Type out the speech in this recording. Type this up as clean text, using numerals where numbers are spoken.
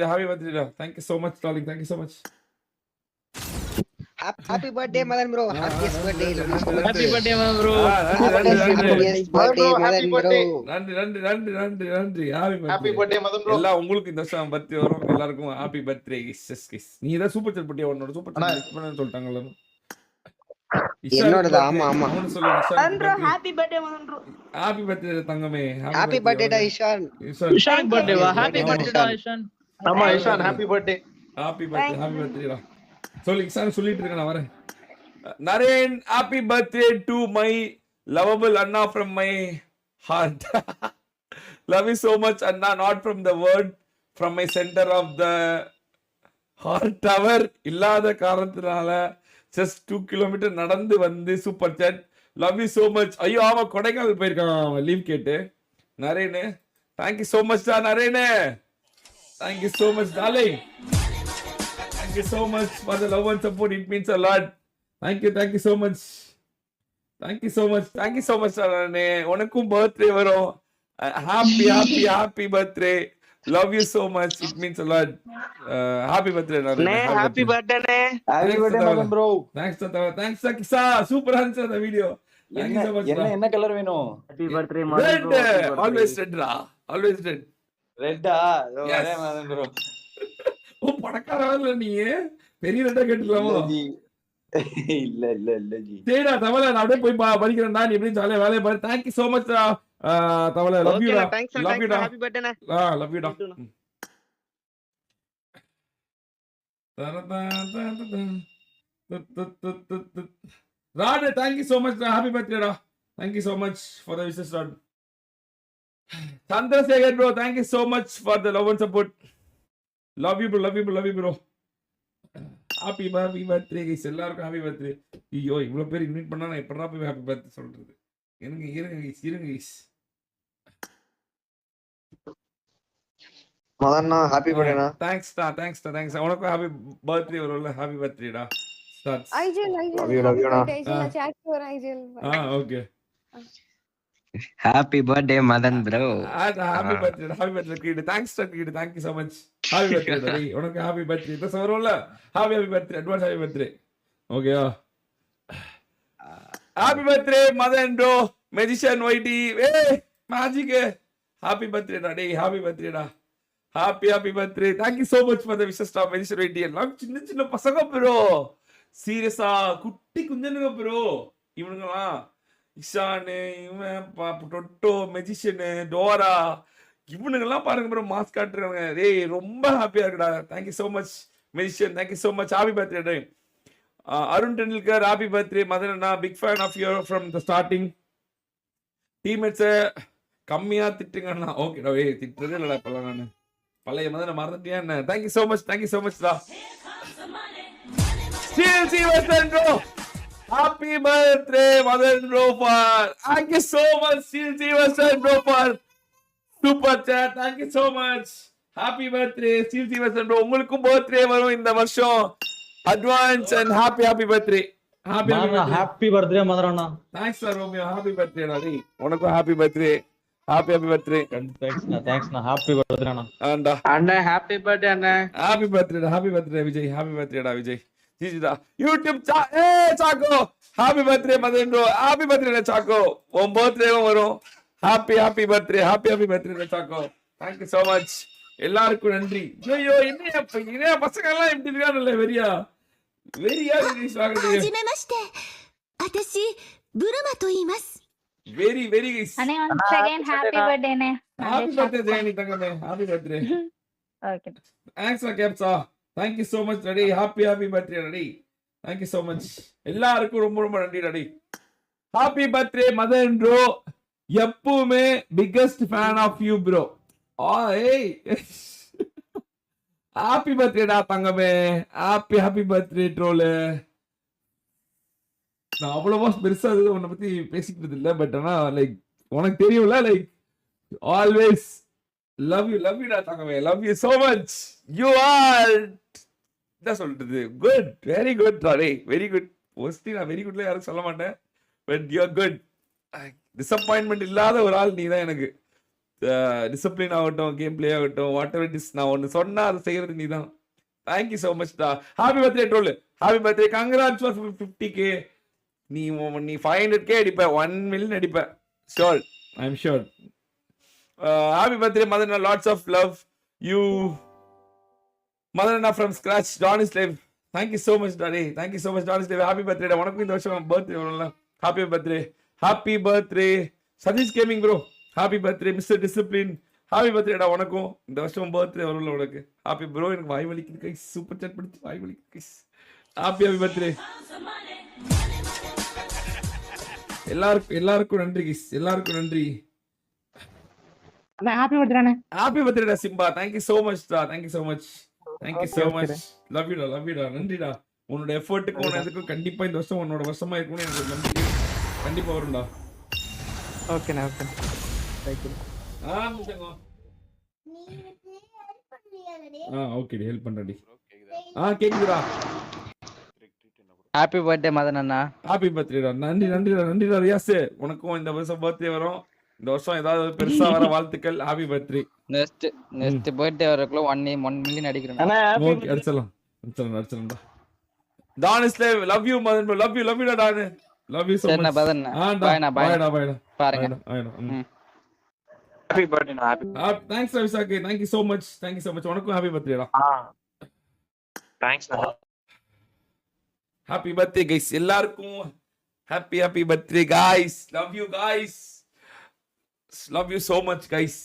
happy birthday. Thank you so much, darling. Thank you so much. Happy birthday, Madan bro. Happiest birthday. Love you so much. Happy birthday, man, bro. Happiest birthday, Madan bro. நன்றி happy birthday Madan bro. எல்லாம் உங்களுக்கு இந்த வருஷம் birthday வரும். எல்லாருக்கும் happy birthday. நீ தான் super chat பட்டியா உன்னோட சூப்பர் சாட் லிஸ்ட் பண்ணனும் சொல்லிட்டாங்கல. என்னோடது ஆமா ஆமா. அவனு சொல்லு Madan bro happy birthday Madan bro. Happy birthday தங்கமே. ஹாப்பி பர்த்டே டா இஷான். இஷான் பர்த்டே வா. ஹாப்பி பர்த்டே டா இஷான். ஆமா Ishaan happy birthday. Happy birthday டா. சொல்லு இஷான் சொல்லிட்டு இருக்க நான் வரேன். Naren, happy birthday to my lovable Anna from my heart. Love you so much, Anna. Not from the word, from my center of the heart tower. இல்லாத காரணத்தினால just 2 kilometer நடந்து வந்து சூப்பர் சாட். Love you so much. ஐயோ ஆமா கொடைக்கானல் போயிருக்கான் leave கேட்டு. Naren, thank you so much டா Naren. Thank you so much darling. Thank you so much for the love and support. It means a lot. Thank you so much. Thank you so much Nane. உனக்கும் birthday வரும். Happy birthday. Love you so much. It means a lot. Happy birthday Nane. Happy birthday ne. Happy birthday Madan bro. Thanks Kisa. Super handsome the video. Thank you so much. என்ன colour வேணும்? Happy birthday Madan bro. Always red ra. Always red. ரெட்டா? அதே Madan bro. ஓ பணக்காரவல்ல நீ. பெரிய ரெட்டா கேட்டலாமோ? இல்ல G. சரிடா தவளை நான் அப்படியே போய் படிக்கிறேன்டா. நீ எப்படி ஜாலியா வேலையை பாரு. தேங்க் யூ சோ மச் தவளை. லவ் யூ டா. லவ் யூ டா. ஹாப்பி பர்த்டே நே. லவ் யூ டா. ராடு thank you so much happy birthday டா. Thank you so much for the wishes ராட். Chandrasekar bro thank you so much for the love and support. Love you bro. Happy birthday guys. எல்லாருக்கும் happy birthday. ஐயோ இவ்வளவு பேர் invite பண்ணா நான் எப்படா போய் ஹாப்பி பர்த்டே சொல்றது? இருங்க கைஸ். மதன்னா ஹாப்பி பர்த்டேனா. தேங்க்ஸ். உனக்கு ஹாப்பி பர்த்டே வரும்ல. ஹாப்பி பர்த்டே டா. ஸ்டார்ட்ஸ். ஐஜல் Love you டா. chat for ஐஜல். Okay. Happy birthday Madan bro. Happy birthday kid. Thanks kid. Thank you so much. Happy birthday டா. உனக்கு ஹாப்பி பர்த்டே. இது வரும்ல. Happy birthday. Advance happy birthday. ஓகேயா? Happy birthday Madan bro. Magician YT. Magic. Happy birthday டா. டேய் happy birthday டா. Happy birthday. Thank you so much for the wishes டா magician YT. எல்லாம் சின்ன பசங்க ப்ரோ. சீரியஸா குட்டி குஞ்சனுங்க ப்ரோ. இவனுங்கலாம் இஷானு, இவன் டொட்டோ, மெஜிஷியனு, டோரா, இவனுங்கெல்லாம் பாருங்க ப்ரோ மாஸ் காட்டுறாங்க. டேய் ரொம்ப ஹாப்பியா இருக்குடா. Thank you so much magician. Thank you so much. Happy birthday டே. Arun Tendulkar happy birthday. மதன் அண்ணா big fan of you from the starting. டீம்மேட்ஸை கம்மியா திட்டுங்கண்ணா. ஓகேடா. திட்டுறதே இல்லடா இப்பெல்லாம். நான் பழைய மதனை மறந்துட்டியா என்ன? தேங்க்யூ ஸோ மச் டா. Happy birthday, Madan bro for. Thank you so much, Steel bro for super chat. Thank you so much. Happy birthday, Steel bro. உங்களுக்கும் birthday வரும் இந்த வருஷம். Advance and happy birthday. Happy birthday Madan அண்ணா. Thanks sir Romeo. Happy birthday daddy. உனக்கும் happy birthday. Happy birthday. Thanks நான் happy birthday அண்ணா. அண்ணா happy birthday அண்ணா. Happy birthday Vijay. Happy birthday டா விஜய். ஜிஜிடா யூடியூப் சாக்கோ. Happy birthday Madan bro. Happy birthday சாக்கோ. உன் பர்த்டேவும் வரும். ஹாப்பி பர்த்டே சாக்கோ. Thank you so much. எல்லாருக்கும் நன்றி. ஐயோ என்ன பசங்க எல்லாம் எப்படி இருக்காங்கல்ல. வெரியா ரிலீஸ் ஆகுது. ஹஜிமெமாஷிட்டே. அத்தஷி புருமா தோ இமாஸ். Very guys. அண்ணே once again happy birthday னே. ஹாப்பி பர்த்டே ஜெயனி தங்கமே. Happy birthday. Okay. தேங்க்ஸ் கேப்சா. Thank you so much daddy. Happy birthday daddy. Thank you so much. எல்லாருக்கும் ரொம்ப நன்றி டாடி. Happy birthday Madan bro. எப்பவுமே biggest fan of you bro. ஏய் ஹாப்பி பர்த்டே டா தங்கமே. Happy birthday troll. நான் அவ்வளவா பெருசா உன்னை பத்தி பேசிக்கிறது இல்லை. பட் ஆனா லைக் உனக்கு தெரியும்ல லைக் ஆல்வேஸ் லவ் யூ டா தங்கமே. Love you so much. You are என்ன சொல்றது good. Very good daddy. Very good. Mostly நான் வெரி குட்ல யாரும் சொல்ல மாட்டேன். But you are good. Disappointment இல்லாத ஒரு ஆள் நீ தான் எனக்கு. டிசிப்ளின் ஆகட்டும், கேம் பிளே ஆகட்டும், வாட் எவர் இட் இஸ், நான் ஒன்று சொன்னா அதை செய்யறது நீ தான். தேங்க்யூ ஸோ மச் டா. Happy birthday troll, happy birthday, congrats for 50k. நீ 500k அடிப்ப, 1 மில்லியன் அடிப்ப, sure, I am sure. Happy birthday மதனா, லாட்ஸ் ஆஃப் லவ் யூ மதனா ஃப்ரம் ஸ்கிராச். டானிஸ் live, thank you so much daddy, thank you so much டானிஸ் live. Happy birthday டா, உனக்கும் இந்த வருஷம் பர்த்டே வரும்ல. Happy birthday, happy birthday Sathish gaming bro. Happy birthday mister discipline, happy பர்த்டேடா, உனக்கும் இந்த வருஷம் பர்த்டே வரும்ல உனக்கு. ஹாப்பி ப்ரோ, எனக்கு வாய் வலிக்குது கைஸ், சூப்பர் சாட் படிச்சு வாய் வலிக்குது கைஸ். ஹாப்பி பர்த்டே எல்லாருக்கும் நன்றி கைஸ், எல்லாருக்கும் நன்றி. ஹாப்பி பர்த்டே அண்ணே. ஹாப்பி பர்த்டேடா சிம்பா, தேங்க்யூ ஸோ மச் டா, thank you so much, thank you so much, love யூடா, லவ் யூடா, நன்றிடா. உன்னோட எஃபர்ட்டுக்கு உன எதுக்கும் கண்டிப்பா இந்த வருஷம் உன்னோட வருஷமா இருக்கும்னு எனக்கு ஒரு நம்பிக்கை கண்டிப்பா வரும்டா. ஓகேண்ணே, ஓகே. தேங்க்யூ. ஓகே ஹெல்ப் பண்றடி. கேக்குதுடா. ஹாப்பி பர்த்டே மதன் அண்ணா. ஹாப்பி பர்த்டேடா, நன்றி நன்றிடா, நன்றிடா ரியாஸ். உனக்கும் இந்த வருஷம் பர்த்டே வரும், இந்த வருஷம் ஏதாவது பெருசா வர வாழ்த்துக்கள். Happy birthday. நெக்ஸ்ட் பர்த்டே வரக்குள்ள 1 மில்லியன் அடிக்கிறேன். ஓகே, அடிச்சலாம்டா. டானிஸ் live, love you Madan bro, love you டா டானு, love you so much. Madan பாய்டா பாருங்க. ஹாப்பி பர்த்டே நான் ஹாப்பி. தேங்க்ஸ் ரவிசாக்கு, thank you so much, thank you so much. உனக்கும் ஹாப்பி பர்த்டேடா. தேங்க்ஸ் நான். ஹாப்பி பர்த்டே கைஸ், எல்லாருக்கும் happy birthday guys. Love you guys, love you so much guys.